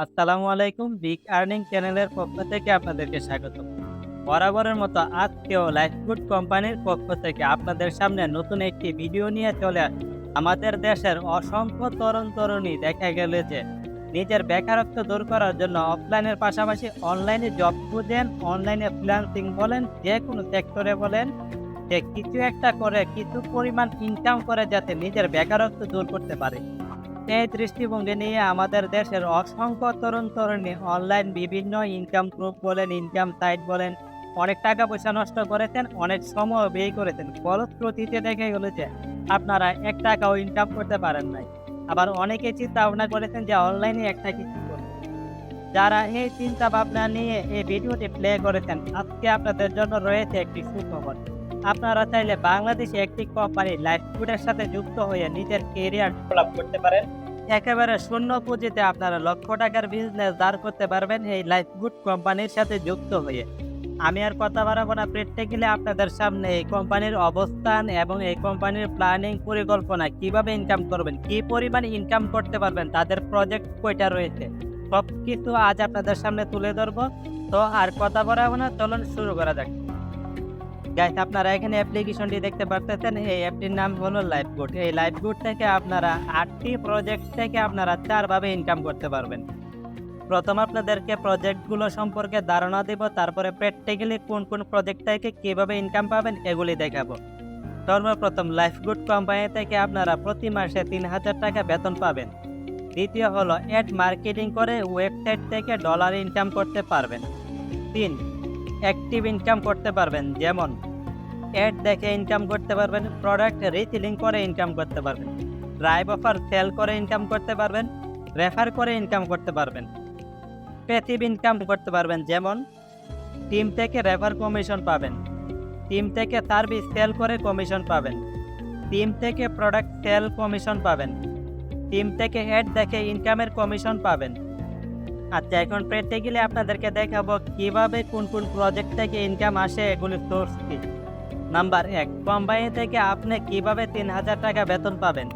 আসসালামু আলাইকুম। Big earning চ্যানেলের পক্ষ থেকে আপনাদেরকে স্বাগতম। বরাবরের মতো আজকেও লাইফগুড কোম্পানির পক্ষ থেকে আপনাদের সামনে নতুন একটি ভিডিও নিয়ে চলে আসি। আমাদের দেশের অসংখ্য তরুণ-তরুণী দেখা গেলে যে নিজের বেকারত্ব দূর করার জন্য অফলাইনের পাশাপাশি অনলাইনে জব খুঁজেন, অনলাইনে ফ্রিল্যান্সিং বলেন, যেকোনো সেক্টরে বলেন, যে কিছু একটা করে কিছু পরিমাণ ইনকাম করে যাতে নিজের বেকারত্ব দূর করতে পারে। এই দৃষ্টিভঙ্গি নিয়ে আমাদের দেশের অসংখ্য তরুণ-তরুণী অনলাইন বিভিন্ন ইনকাম গ্রুপ বলেন, ইনকাম সাইট বলেন, অনেক টাকা পয়সা নষ্ট করেছেন, অনেক সময় ব্যয় করেছেন। ফলশ্রুতিতে দেখা গেল যে আপনারা ৳১ ইনকাম করতে পারেন নাই। আবার অনেকে চিন্তা ভাবনা করেছেন যে অনলাইনে একটা কিছু করবেন। যারা এই চিন্তা ভাবনা নিয়ে এই ভিডিওটি প্লে করেছেন, আজকে আপনাদের জন্য রয়েছে একটি সুখবর। আপনারা চাইলে বাংলাদেশে একটি কোম্পানি লাইফগুডের সাথে যুক্ত হয়ে নিজের কেরিয়ার ডেভেলপ করতে পারেন। একেবারে শূন্য পুঁজিতে আপনারা লক্ষ টাকার বিজনেস দাঁড় করতে পারবেন এই লাইফগুড কোম্পানির সাথে যুক্ত হয়ে। আমি আর কথা বাড়াবো না, প্র্যাকটিক্যালি আপনাদের সামনে এই কোম্পানির অবস্থান এবং এই কোম্পানির প্ল্যানিং পরিকল্পনা কিভাবে ইনকাম করবেন, কি পরিমাণ ইনকাম করতে পারবেন, তাদের প্রজেক্ট কয়টা রয়েছে, সবকিছু আজ আপনাদের সামনে তুলে ধরবো। তো আর কথা বাড়াবো না, চলুন শুরু করা যাক। গাইস, আপনারা এখানে অ্যাপ্লিকেশনটি দেখতে পারতেছেন। এই অ্যাপটির নাম হলো লাইফগুড। এই লাইফগুড থেকে আপনারা ৮টি প্রজেক্ট থেকে আপনারা ৪ ভাবে ইনকাম করতে পারবেন। প্রথম আপনাদেরকে প্রজেক্টগুলো সম্পর্কে ধারণা দেব, তারপরে প্র্যাকটিক্যালি কোন কোন প্রজেক্ট থেকে কিভাবে ইনকাম পাবেন এগুলি দেখাবো। সর্বপ্রথম লাইফগুড কোম্পানি থেকে আপনারা প্রতি মাসে ৳৩,০০০ বেতন পাবেন। দ্বিতীয় হলো অ্যাড মার্কেটিং করে ওয়েবসাইট থেকে ডলার ইনকাম করতে পারবেন। ৩, অ্যাক্টিভ ইনকাম করতে পারবেন, যেমন অ্যাড দেখে ইনকাম করতে পারবেন, প্রোডাক্ট রিসেলিং করে ইনকাম করতে পারবেন, ড্রাইভ অফার সেল করে ইনকাম করতে পারবেন, রেফার করে ইনকাম করতে পারবেন, প্যাসিভ ইনকাম করতে পারবেন, যেমন টিম থেকে রেফার কমিশন পাবেন, টিম থেকে সার্ভিস সেল করে কমিশন পাবেন, টিম থেকে প্রোডাক্ট সেল কমিশন পাবেন, টিম থেকে অ্যাড দেখে ইনকামের কমিশন পাবেন। আচ্ছা, এখন প্র্যাকটিক্যালি আপনাদেরকে দেখাবো কিভাবে কোন কোন প্রজেক্ট থেকে ইনকাম আসে, এগুলির সোর্স কি। নাম্বার ১, কোম্পানি থেকে আপনি কিভাবে ৳৩,০০০ বেতন পাবেন।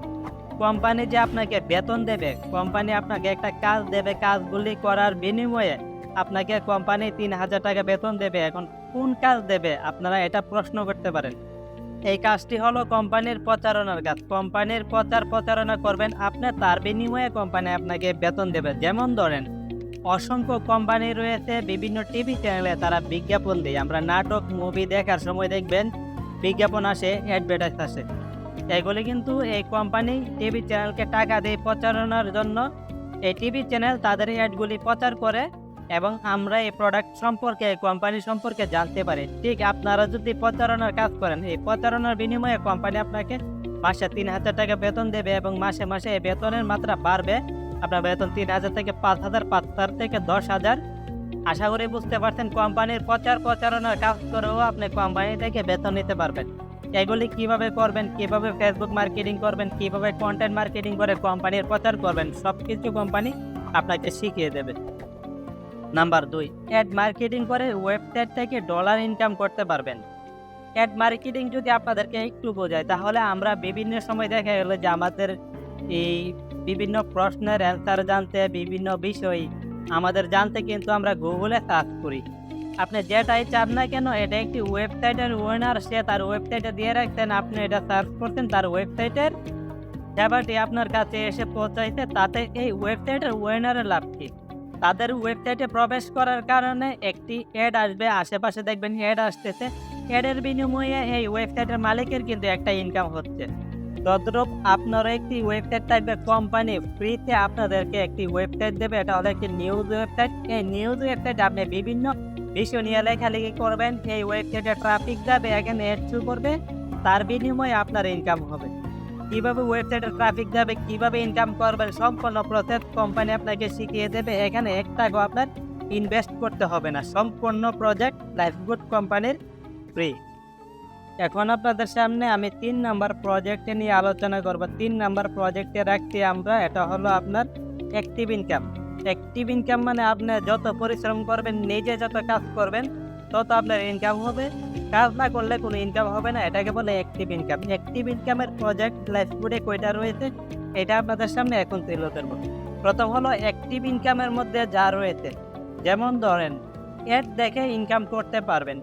কোম্পানি যে আপনাকে বেতন দেবে, কোম্পানি আপনাকে একটা কাজ দেবে, কাজগুলি করার বিনিময়ে আপনাকে কোম্পানি ৳৩,০০০ বেতন দেবে। এখন কোন কাজ দেবে আপনারা এটা প্রশ্ন করতে পারেন। এই কাজটি হলো কোম্পানির প্রচারণার কাজ। কোম্পানির প্রচারণা করবেন আপনি, তার বিনিময়ে কোম্পানি আপনাকে বেতন দেবে। যেমন ধরেন, অসংখ্য কোম্পানি রয়েছে, বিভিন্ন টিভি চ্যানেলে তারা বিজ্ঞাপন দেয়। আমরা নাটক, মুভি দেখার সময় দেখবেন বিজ্ঞাপন আসে, অ্যাডভার্টাইজ আসে। এগুলি কিন্তু এই কোম্পানি টিভি চ্যানেলকে টাকা দেয় প্রচারণার জন্য। এই টিভি চ্যানেল তাদের অ্যাডগুলি প্রচার করে এবং আমরা এই প্রোডাক্ট সম্পর্কে, এই কোম্পানি সম্পর্কে জানতে পারি। ঠিক আপনারা যদি প্রচারণার কাজ করেন, এই প্রচারণার বিনিময়ে কোম্পানি আপনাকে মাসে ৳৩,০০০ বেতন দেবে এবং মাসে মাসে এই বেতনের মাত্রা বাড়বে। আপনার বেতন ৩,০০০ থেকে ৫,০০০, ৫,০০০ থেকে ১০,০০০। আশা করি বুঝতে পারছেন, কোম্পানির প্রচারণার কাজ করেও আপনি কোম্পানি থেকে বেতন নিতে পারবেন। এগুলি কিভাবে করবেন, কিভাবে ফেসবুক মার্কেটিং করবেন, কিভাবে কন্টেন্ট মার্কেটিং করে কোম্পানির প্রচার করবেন, সবকিছু কোম্পানি আপনাকে শিখিয়ে দেবে। নাম্বার ২, অ্যাড মার্কেটিং করে ওয়েবসাইট থেকে ডলার ইনকাম করতে পারবেন। অ্যাড মার্কেটিং যদি আপনাদেরকে একটু বোঝায়, তাহলে আমরা বিভিন্ন সময় দেখা গেল যে আমাদের এই বিভিন্ন প্রশ্নের অ্যান্সার জানতে, বিভিন্ন বিষয় আমাদের জানতে কিন্তু আমরা গুগলে সার্চ করি। আপনি যেটাই চান না কেন, এটা একটি ওয়েবসাইটের ওনার, সে তার ওয়েবসাইটে দিয়ে রাখছেন, আপনি এটা সার্চ করছেন, তার ওয়েবসাইটের সেবাটি আপনার কাছে এসে পৌঁছাইছে, তাতে এই ওয়েবসাইটের ওনারের লাভ কি? তাদের ওয়েবসাইটে প্রবেশ করার কারণে একটি অ্যাড আসবে, আশেপাশে দেখবেন অ্যাড আসতেছে। অ্যাডের বিনিময়ে এই ওয়েবসাইটের মালিকের কিন্তু একটা ইনকাম হচ্ছে। তদ্রূপ আপনারও একটি ওয়েবসাইট থাকবে, কোম্পানি ফ্রিতে আপনাদেরকে একটি ওয়েবসাইট দেবে, এটা হলো একটি নিউজ ওয়েবসাইট। এই নিউজ ওয়েবসাইটে আপনি বিভিন্ন বিষয় নিয়ে লেখালেখি করবেন, এই ওয়েবসাইটে ট্রাফিক যাবে, এখানে অ্যাড শো করবে, তার বিনিময়ে আপনার ইনকাম হবে। কিভাবে ওয়েবসাইটে ট্রাফিক যাবে, কিভাবে ইনকাম করবেন, সম্পূর্ণ প্রসেস কোম্পানি আপনাকে শিখিয়ে দেবে। এখানে ৳১ আপনার ইনভেস্ট করতে হবে না। সম্পূর্ণ প্রজেক্ট লাইফগুড কোম্পানির ফ্রি। এখন আপনাদের সামনে আমি ৩ নাম্বার প্রজেক্টে নিয়ে আলোচনা করব। ৩ নাম্বার প্রজেক্টে রাখছি আমরা, এটা হলো আপনার অ্যাক্টিভ ইনকাম। অ্যাক্টিভ ইনকাম মানে আপনি যত পরিশ্রম করবেন, নিজে যত কাজ করবেন, তত আপনার ইনকাম হবে। কাজ না করলে কোনো ইনকাম হবে না, এটাকে বলে অ্যাক্টিভ ইনকাম। অ্যাক্টিভ ইনকামের প্রজেক্ট লাইফগুডে কয়টা রয়েছে, এটা আপনাদের সামনে এখন তুলে ধরব। প্রথম হলো অ্যাক্টিভ ইনকামের মধ্যে যা রয়েছে, যেমন ধরেন অ্যাড দেখে ইনকাম করতে পারবেন।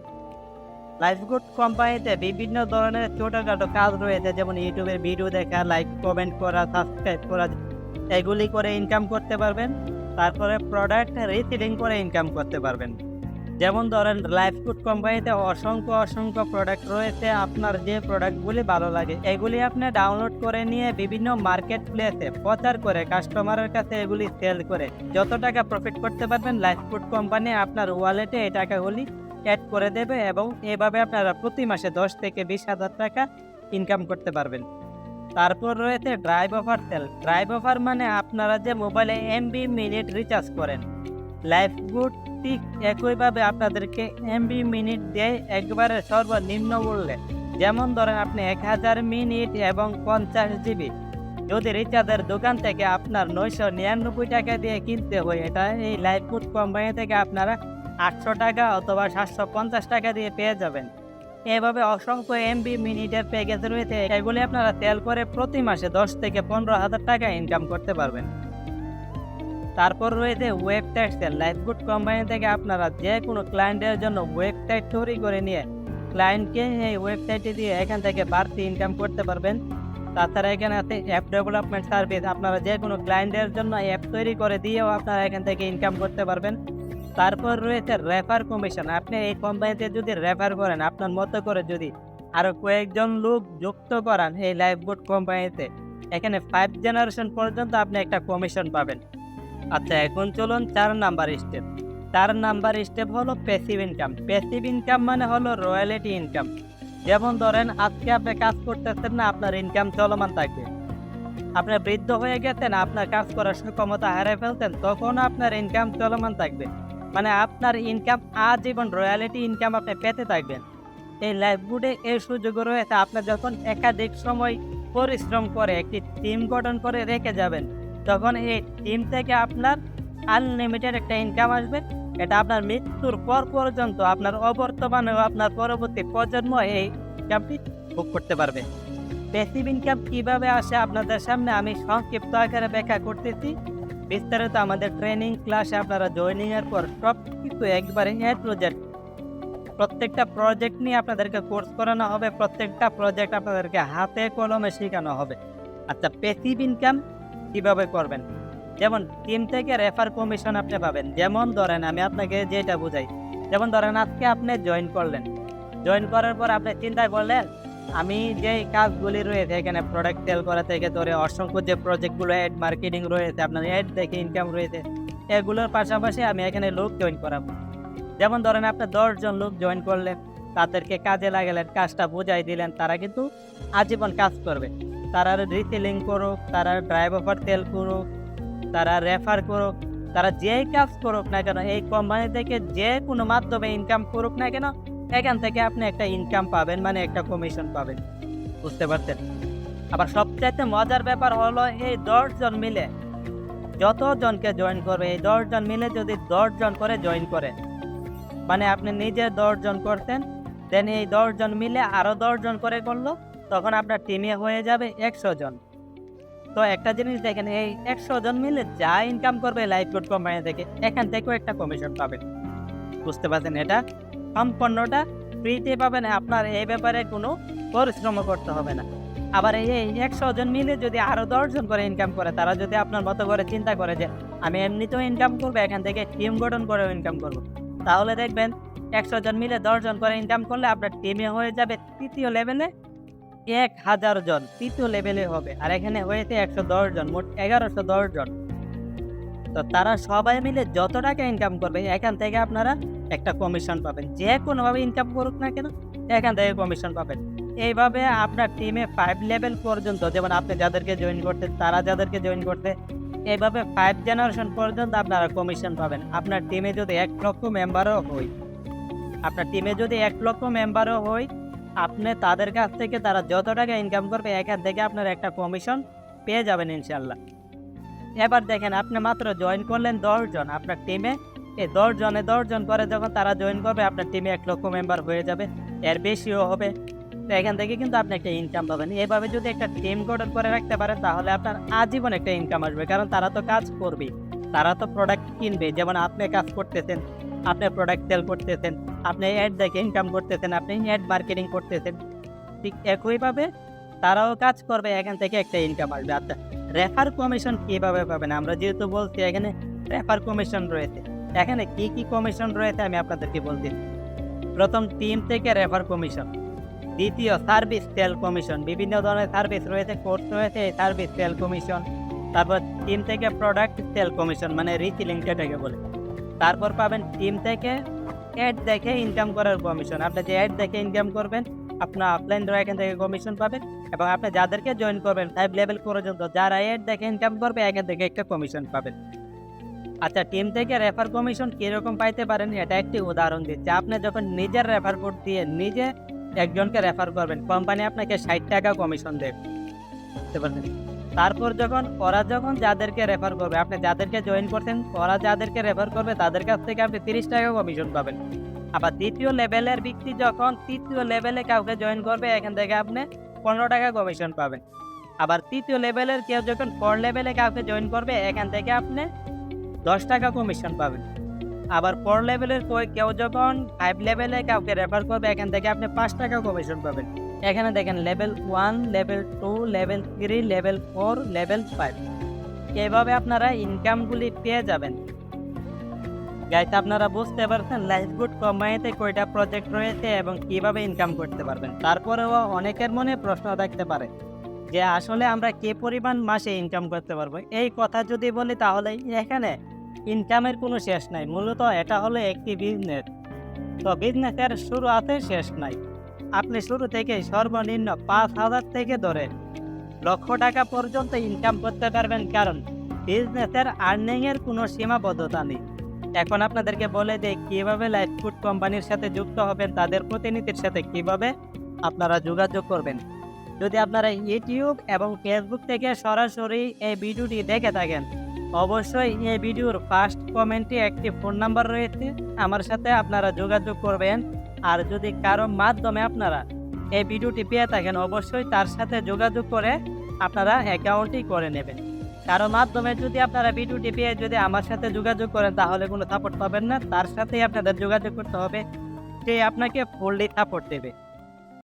লাইফগুড কোম্পানিতে বিভিন্ন ধরনের ছোটখাটো কাজ রয়েছে, যেমন ইউটিউবের ভিডিও দেখা, লাইক কমেন্ট করা, সাবস্ক্রাইব করা, এগুলি করে ইনকাম করতে পারবেন। তারপরে প্রোডাক্ট রিসেলিং করে ইনকাম করতে পারবেন। যেমন ধরেন লাইফগুড কোম্পানিতে অসংখ্য প্রোডাক্ট রয়েছে, আপনার যে প্রোডাক্টগুলি ভালো লাগে এগুলি আপনি ডাউনলোড করে নিয়ে বিভিন্ন মার্কেট প্লেসে প্রচার করে কাস্টমারের কাছে এগুলি সেল করে যত টাকা প্রফিট করতে পারবেন, লাইফগুড কোম্পানি আপনার ওয়ালেটে এই টাকাগুলি অ্যাড করে দেবে এবং এভাবে আপনারা প্রতি মাসে 10 থেকে 20,000 টাকা ইনকাম করতে পারবেন। তারপর রয়েছে drive offer sale. Drive offer মানে আপনারা যে মোবাইলে এমবি মিনিট রিচার্জ করেন, লাইফগুড ঠিক একইভাবে আপনাদেরকে এমবি মিনিট দেয় একবারে সর্বনিম্ন মূল্যে। যেমন ধরেন আপনি 1000 মিনিট এবং 50 জিবি যদি রিচার্জের দোকান থেকে আপনার 999 টাকা দিয়ে কিনতে হয়, এটা এই লাইফগুড কোম্পানি থেকে আপনারা 800 টাকা অথবা 750 টাকা দিয়ে পেয়ে যাবেন। এভাবে অসংখ্য এমবি মিনিটের প্যাকেজ রয়েছে, এগুলি আপনারা সেল করে প্রতি মাসে 10 থেকে 15,000 টাকা ইনকাম করতে পারবেন। তারপর রয়েছে ওয়েবসাইট সেল। লাইফগুড কোম্পানি থেকে আপনারা যে কোনো ক্লায়েন্টের জন্য ওয়েবসাইট তৈরি করে নিয়ে ক্লায়েন্টকে এই ওয়েবসাইটে দিয়ে এখান থেকে বাড়তি ইনকাম করতে পারবেন। তাছাড়া এখানে আছে অ্যাপ ডেভেলপমেন্ট সার্ভিস। আপনারা যে কোনো ক্লায়েন্টের জন্য অ্যাপ তৈরি করে দিয়েও আপনারা এখান থেকে ইনকাম করতে পারবেন। তারপর রয়েছে রেফার কমিশন। আপনি এই কোম্পানিতে যদি রেফার করেন, আপনার মতো করে যদি আরও কয়েকজন লোক যুক্ত করান এই লাইফগুড কোম্পানিতে, এখানে 5 জেনারেশন পর্যন্ত আপনি একটা কমিশন পাবেন। আচ্ছা, এখন চলুন 4 নাম্বার স্টেপ। 4 নাম্বার স্টেপ হলো প্যাসিভ ইনকাম। প্যাসিভ ইনকাম মানে হলো রয়্যালিটি ইনকাম। যেমন ধরেন আজকে আপনি কাজ করতেছেন না, আপনার ইনকাম চলমান থাকবে। আপনি বৃদ্ধ হয়ে গেছেন, আপনার কাজ করার ক্ষমতা হারিয়ে ফেলতেন, তখন আপনার ইনকাম চলমান থাকবে। মানে আপনার ইনকাম আজীবন রয়্যালিটি ইনকাম আপনি পেতে থাকবেন। এই লাইফগুডে এই সুযোগ রয়েছে, আপনি যখন একাধিক সময় পরিশ্রম করে একটি টিম গঠন করে রেখে যাবেন, তখন এই টিম থেকে আপনার আনলিমিটেড একটা ইনকাম আসবে। এটা আপনার মৃত্যুর পর পর্যন্ত আপনার অবর্তমানে ও আপনার পরবর্তী প্রজন্ম এই ইনকামটি ভোগ করতে পারবে। প্যাসিভ ইনকাম কিভাবে আসে আপনাদের সামনে আমি সংক্ষিপ্ত আকারে ব্যাখ্যা করতেছি। বিস্তারিত আমাদের ট্রেনিং ক্লাসে আপনারা জয়েনিং এর পর সব কিছু একবারে প্রত্যেকটা প্রজেক্ট নিয়ে আপনাদেরকে কোর্স করানো হবে, প্রত্যেকটা প্রজেক্ট আপনাদেরকে হাতে কলমে শেখানো হবে। আচ্ছা, প্যাসিভ ইনকাম কিভাবে করবেন? যেমন টিম থেকে রেফার কমিশন আপনি পাবেন। যেমন ধরেন আমি আপনাকে যেটা বুঝাই, যেমন ধরেন আজকে আপনি জয়েন করলেন, জয়েন করার পর আপনি চিন্তা করলেন আমি যে কাজগুলি রয়েছে এখানে প্রোডাক্ট সেল করা থেকে ধরে অসংখ্য যে প্রজেক্টগুলো অ্যাড মার্কেটিং রয়েছে, আপনার অ্যাড দেখে ইনকাম রয়েছে, এগুলোর পাশাপাশি আমি এখানে লোক জয়েন করাবো। যেমন ধরেন আপনি 10 জন লোক জয়েন করলেন, তাদেরকে কাজে লাগালেন, কাজটা বুঝাই দিলেন, তারা কিন্তু আজীবন কাজ করবে। তারা রিসেলিং করুক, তারা ড্রাইভ অফার সেল করুক, তারা রেফার করুক, তারা যেই কাজ করুক না কেন, এই কোম্পানি থেকে যে কোনো মাধ্যমে ইনকাম করুক না কেন, এখান থেকে আপনি একটা ইনকাম পাবেন, মানে একটা কমিশন পাবেন। বুঝতে পারছেন? আবার সবচাইতে মজার ব্যাপার হলো এই 10 জন মিলে যত জনকে জয়েন করবে, এই 10 জন মিলে যদি 10 জন করে জয়েন করে, মানে আপনি নিজে 10 জন করতেন, দেন এই 10 জন মিলে আরো 10 জন করে করলো, তখন আপনার টিমে হয়ে যাবে 100 জন। তো একটা জিনিস দেখেন, এই 100 জন মিলে যা ইনকাম করবে লাইফগুড কোম্পানি থেকে, এখান থেকেও একটা কমিশন পাবেন। বুঝতে পারছেন? এটা সম্পূর্ণটা ফ্রিতে পাবেন, আপনার এই ব্যাপারে কোনো পরিশ্রম করতে হবে না। আবার এই 100 জন মিলে যদি আরো 10 জন করে ইনকাম করে, তারা যদি আপনার মতো করে চিন্তা করে যে আমি এমনিতেও ইনকাম করবো, এখান থেকে টিম গঠন করেও ইনকাম করবো, তাহলে দেখবেন 100 জন মিলে 10 জন করে ইনকাম করলে আপনার টিমে হয়ে যাবে তৃতীয় লেভেলে 1000 জন, তৃতীয় লেভেলে হবে। আর এখানে হয়েছে 110 জন, মোট 1110 জন। তো তারা সবাই মিলে যত টাকা ইনকাম করবে, এখান থেকে আপনারা একটা কমিশন পাবেন। যে কোনোভাবে ইনকাম করুক না কেন, এখান থেকে কমিশন পাবেন। এইভাবে আপনার টিমে 5 লেভেল পর্যন্ত, যেমন আপনি যাদেরকে জয়েন করতে, তারা যাদেরকে জয়েন করতে, এইভাবে 5 জেনারেশন পর্যন্ত আপনারা কমিশন পাবেন। আপনার টিমে যদি 1 লক্ষ মেম্বারও হই, আপনার টিমে যদি 1 লক্ষ মেম্বারও হই, আপনি তাদের কাছ থেকে তারা যত টাকা ইনকাম করবে, এখান থেকে আপনার একটা কমিশন পেয়ে যাবেন ইনশাল্লাহ। এবার দেখেন, আপনি মাত্র জয়েন করলেন 10 জন আপনার টিমে, এই 10 জনে 10 জন করে যখন তারা জয়েন করবে, আপনার টিমে 1 লক্ষ মেম্বার হয়ে যাবে, এর বেশিও হবে। তো এখান থেকে কিন্তু আপনি একটা ইনকাম পাবেন। এভাবে যদি একটা টিম গঠন করে রাখতে পারেন তাহলে আপনার আজীবন একটা ইনকাম আসবে। কারণ তারা তো কাজ করবেই। তারা তো প্রোডাক্ট কিনবে। যেমন আপনি কাজ করতেছেন, আপনি প্রোডাক্ট সেল করতেছেন, আপনি অ্যাড দেখে ইনকাম করতেছেন, আপনি অ্যাড মার্কেটিং করতেছেন। ঠিক একইভাবে তারাও কাজ করবে, এখান থেকে একটা ইনকাম আসবে। আচ্ছা, রেফার কমিশন কিভাবে পাবেন? আমরা যেহেতু বলছি এখানে রেফার কমিশন রয়েছে। এখানে কি কমিশন রয়েছে আমি আপনাদেরকে বলতেছি। প্রথম টিম থেকে রেফার কমিশন। দ্বিতীয় সার্ভিস সেল কমিশন। বিভিন্ন ধরনের সার্ভিস রয়েছে, কোর্স রয়েছে, এই সার্ভিস সেল কমিশন। তারপর টিম থেকে প্রোডাক্ট সেল কমিশন মানে রিসেলিং যেটাকে বলে। তারপর পাবেন টিম থেকে অ্যাড দেখে ইনকাম করার কমিশন। আপনি যে অ্যাড দেখে ইনকাম করবেন, আপনার আপলাইন দ্বারা এখান থেকে কমিশন পাবেন এবং আপনি যাদেরকে জয়েন করবেন 5 লেভেল পর্যন্ত যারা অ্যাড দেখে ইনকাম করবে এখান থেকে একটা কমিশন পাবেন। আচ্ছা, টিম থেকে রেফার কমিশন কিরকম পাইতে পারেন এটা একটি উদাহরণ দিচ্ছি। আপনি যখন নিজের রেফার কোড দিয়ে নিজে একজনকে রেফার করবেন, কোম্পানি আপনাকে 60 টাকা কমিশন দেবে। বুঝতে পারছেন? তারপর ওরা যখন যাদেরকে রেফার করবে, আপনি যাদেরকে জয়েন করছেন, ওরা যাদেরকে রেফার করবে তাদের কাছ থেকে আপনি 30 টাকা কমিশন পাবেন। আবার দ্বিতীয় লেভেলের ব্যক্তি যখন তৃতীয় লেভেলে কাউকে জয়েন করবে, এখান থেকে আপনি 15 টাকা কমিশন পাবেন। আবার তৃতীয় লেভেলের কেউ যখন 4 লেভেলে কাউকে জয়েন করবে, এখান থেকে আপনি 10 টাকা কমিশন পাবেন। আবার 4 লেভেলের কেউ যখন 5 লেভেলে কাউকে রেফার করবে, এখান থেকে আপনি 5 টাকা কমিশন পাবেন। এখানে দেখেন level 1, level 2, level 3, level 4, level 5। এভাবে আপনারা ইনকামগুলি পেয়ে যাবেন। গাইস, আপনারা বুঝতে পারছেন লাইফগুড কোম্পানিতে কয়টা প্রজেক্ট রয়েছে এবং কিভাবে ইনকাম করতে পারবেন। তারপরেও অনেকের মনে প্রশ্ন থাকতে পারে যে আসলে আমরা কি পরিমাণ মাসে ইনকাম করতে পারবো। এই কথা যদি বলি তাহলে এখানে ইনকামের কোনো শেষ নাই। মূলত এটা হলো একটি বিজনেস। তো বিজনেসের শুরু আছে, শেষ নাই। আপনি শুরু থেকে সর্বনিম্ন 5,000 থেকে ধরে লক্ষ টাকা পর্যন্ত ইনকাম করতে পারবেন, কারণ বিজনেসের আর্নিংয়ের কোনো সীমাবদ্ধতা নেই। এখন আপনাদেরকে বলে দেই কিভাবে লাইফগুড কোম্পানির সাথে যুক্ত হবেন, তাদের প্রতিনিধির সাথে কিভাবে আপনারা যোগাযোগ করবেন। যদি আপনারা ইউটিউব এবং ফেসবুক থেকে সরাসরি এই ভিডিওটি দেখে থাকেন, অবশ্যই এই ভিডিওর ফার্স্ট কমেন্টে একটি ফোন নাম্বার রয়েছে, আমার সাথে আপনারা যোগাযোগ করবেন। আর যদি কারো মাধ্যমে আপনারা এই ভিডিওটি পেয়ে থাকেন, অবশ্যই তার সাথে যোগাযোগ করে আপনারা অ্যাকাউন্টই করে নেবেন। কারো মাধ্যমে যদি আপনারা ভিডিওটি পেয়ে যদি আমার সাথে যোগাযোগ করেন তাহলে কোনো সাপোর্ট পাবেন না, তার সাথেই আপনাদের যোগাযোগ করতে হবে, সে আপনাকে ফুললি সাপোর্ট দেবে।